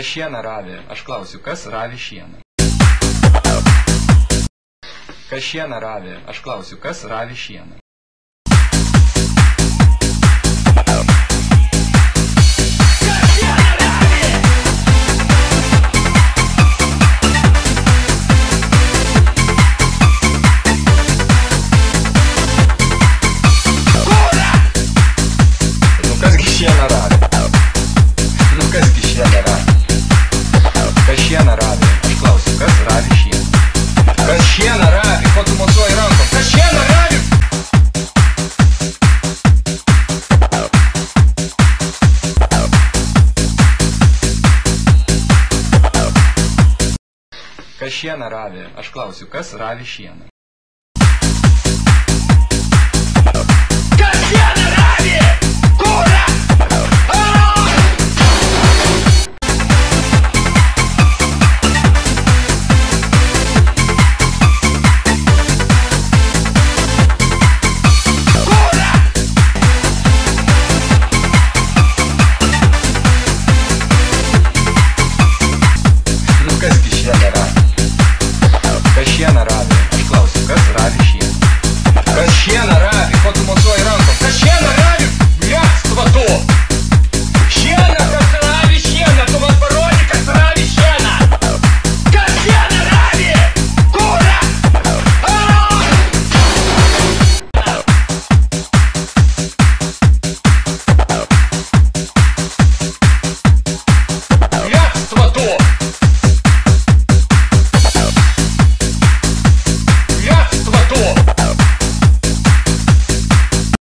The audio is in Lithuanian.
Kas šieną ravi? Aš klausiu, kas ravi šieną? Kas šieną ravi? Aš klausiu, kas ravi šieną? Šieną ravi. Nu kas gi šieną ravi? Kas šieną ravi? Aš klausiu, kas ravi šieną? Kas šieną ravi? Ko tu mosuoji rankom? Kas šieną ravi? Kas šieną ravi? Aš klausiu, kas ravi šieną?